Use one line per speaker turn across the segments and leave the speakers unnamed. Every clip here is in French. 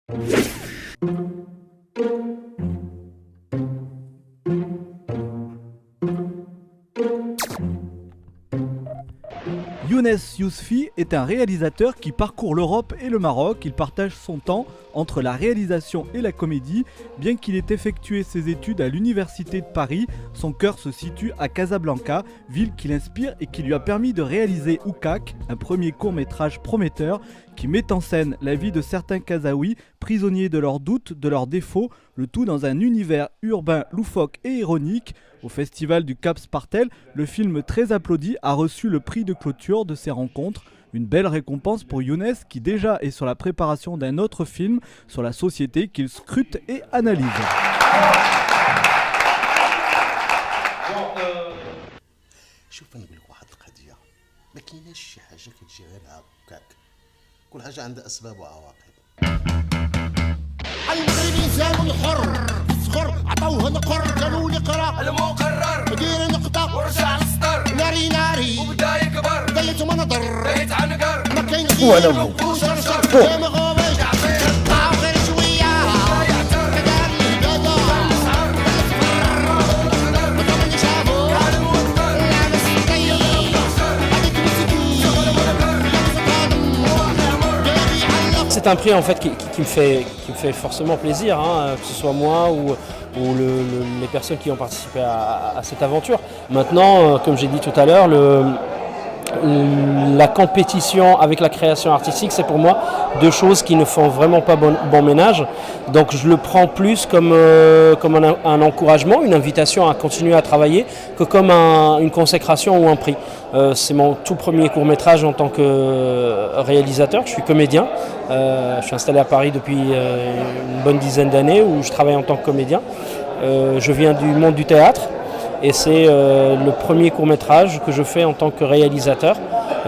Younes Yousfi est un réalisateur qui parcourt l'Europe et le Maroc. Il partage son temps entre la réalisation et la comédie. Bien qu'il ait effectué ses études à l'Université de Paris, son cœur se situe à Casablanca, ville qui l'inspire et qui lui a permis de réaliser Oukak, un premier court-métrage prometteur qui met en scène la vie de certains Kazaouis, prisonniers de leurs doutes, de leurs défauts, le tout dans un univers urbain loufoque et ironique. Au festival du Cap Spartel, le film très applaudi a reçu le prix de clôture de ces rencontres. Une belle récompense pour Younes qui déjà est sur la préparation d'un autre film sur la société qu'il scrute et analyse.
شوف انا نقول لك واحد القضيه ما كايناش شي حاجه كتجي غير هكاك كل حاجه عندها اسباب وعواقب المغربي انسان الحر صغر عطوه نقر قالوا لي قرا المقرر دير نقطه ورجع للسطر ناري ناري وبدا يكبر دلت منظر بيت عنقر ما كاين غير وشرشر ما غوبش طاو غير شويه
C'est un prix en fait qui me fait forcément plaisir, hein, que ce soit moi ou les personnes qui ont participé à cette aventure. Maintenant, comme j'ai dit tout à l'heure, la compétition avec la création artistique, c'est pour moi deux choses qui ne font vraiment pas bon ménage. Donc je le prends plus comme un encouragement, une invitation à continuer à travailler, que comme une consécration ou un prix. C'est mon tout premier court-métrage en tant que réalisateur. Je suis comédien. Je suis installé à Paris depuis une bonne dizaine d'années où je travaille en tant que comédien. Je viens du monde du théâtre. Et c'est le premier court-métrage que je fais en tant que réalisateur,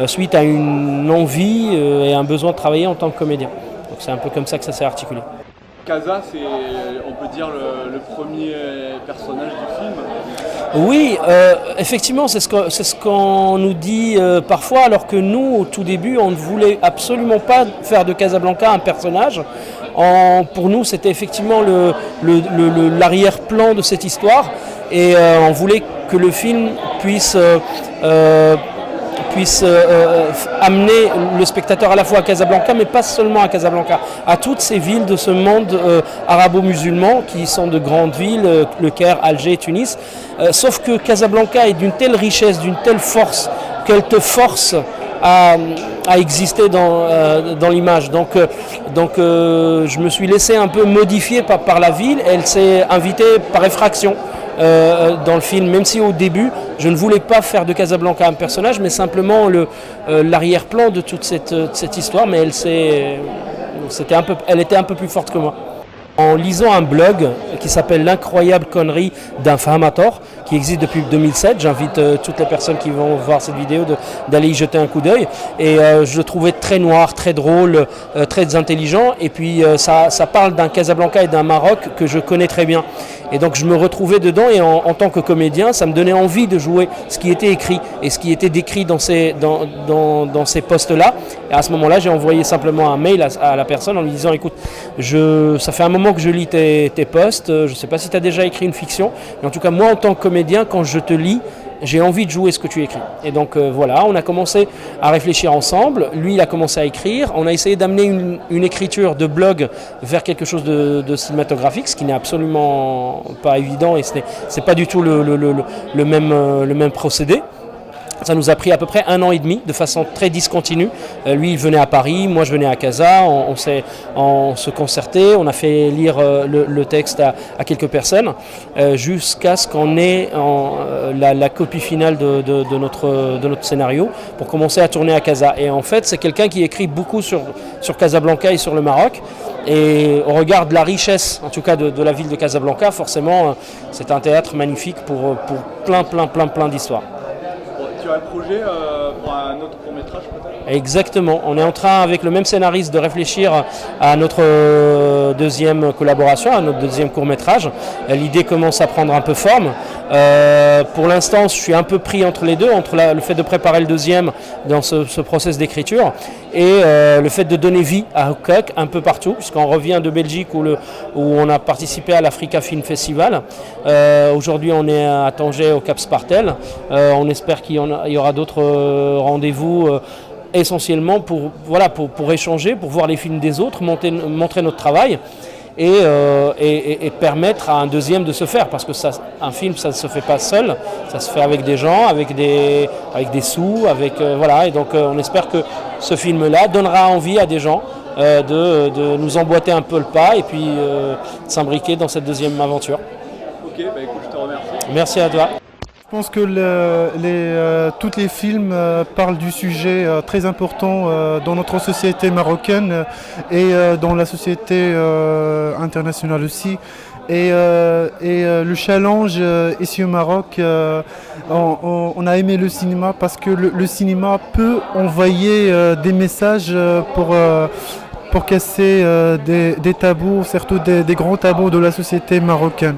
suite à une envie et un besoin de travailler en tant que comédien. Donc c'est un peu comme ça que ça s'est articulé.
Casa, c'est, on peut dire, le premier personnage du film.
Oui, effectivement, c'est ce qu'on nous dit parfois, alors que nous, au tout début, on ne voulait absolument pas faire de Casablanca un personnage. Pour nous, c'était effectivement l'arrière-plan de cette histoire. Et on voulait que le film puisse amener le spectateur à la fois à Casablanca, mais pas seulement à Casablanca, à toutes ces villes de ce monde arabo-musulman qui sont de grandes villes, Le Caire, Alger, Tunis. Sauf que Casablanca est d'une telle richesse, d'une telle force, qu'elle te force à exister dans l'image. Donc je me suis laissé un peu modifier par la ville. Elle s'est invitée par effraction dans le film, même si au début je ne voulais pas faire de Casablanca un personnage, mais simplement l'arrière-plan de toute cette histoire, mais elle était un peu plus forte que moi. En lisant un blog qui s'appelle L'incroyable connerie d'un Fahamator, qui existe depuis 2007, j'invite toutes les personnes qui vont voir cette vidéo d'aller y jeter un coup d'œil. Et je le trouvais très noir, très drôle, très intelligent. Et puis ça parle d'un Casablanca et d'un Maroc que je connais très bien. Et donc je me retrouvais dedans et en tant que comédien, ça me donnait envie de jouer ce qui était écrit et ce qui était décrit dans ces postes-là. Et à ce moment-là, j'ai envoyé simplement un mail à la personne en lui disant « Écoute, ça fait un moment que je lis tes posts, je ne sais pas si tu as déjà écrit une fiction, mais en tout cas moi en tant que comédien, quand je te lis, j'ai envie de jouer ce que tu écris. » Et donc voilà, on a commencé à réfléchir ensemble, lui il a commencé à écrire, on a essayé d'amener une écriture de blog vers quelque chose de cinématographique, ce qui n'est absolument pas évident et ce n'est pas du tout le même procédé. Ça nous a pris à peu près 1 an et demi de façon très discontinue. Lui, il venait à Paris, moi je venais à Casa, on se concertait, on a fait lire le texte à quelques personnes jusqu'à ce qu'on ait la copie finale de notre scénario pour commencer à tourner à Casa. Et en fait, c'est quelqu'un qui écrit beaucoup sur Casablanca et sur le Maroc. Et au regard de la richesse, en tout cas de la ville de Casablanca, forcément, c'est un théâtre magnifique pour plein d'histoires.
Tu as un projet pour un autre court-métrage peut-être ?
Exactement. On est en train, avec le même scénariste, de réfléchir à notre deuxième collaboration, à notre deuxième court-métrage. L'idée commence à prendre un peu forme. Pour l'instant, je suis un peu pris entre les deux, entre le fait de préparer le deuxième dans ce process d'écriture et le fait de donner vie à Hookok un peu partout, puisqu'on revient de Belgique où on a participé à l'Africa Film Festival. Aujourd'hui, on est à Tanger au Cap Spartel. On espère qu'il y aura d'autres rendez-vous essentiellement pour échanger, pour voir les films des autres, montrer notre travail et permettre à un deuxième de se faire, parce que un film ça ne se fait pas seul, ça se fait avec des gens, avec des sous, et donc on espère que ce film-là donnera envie à des gens de nous emboîter un peu le pas et puis s'imbriquer dans cette deuxième aventure.
Ok, écoute, je te remercie.
Merci à toi.
Je pense que tous les films parlent du sujet très important dans notre société marocaine et dans la société internationale aussi. Et le challenge ici au Maroc, on a aimé le cinéma parce que le cinéma peut envoyer des messages pour casser des tabous, surtout des grands tabous de la société marocaine.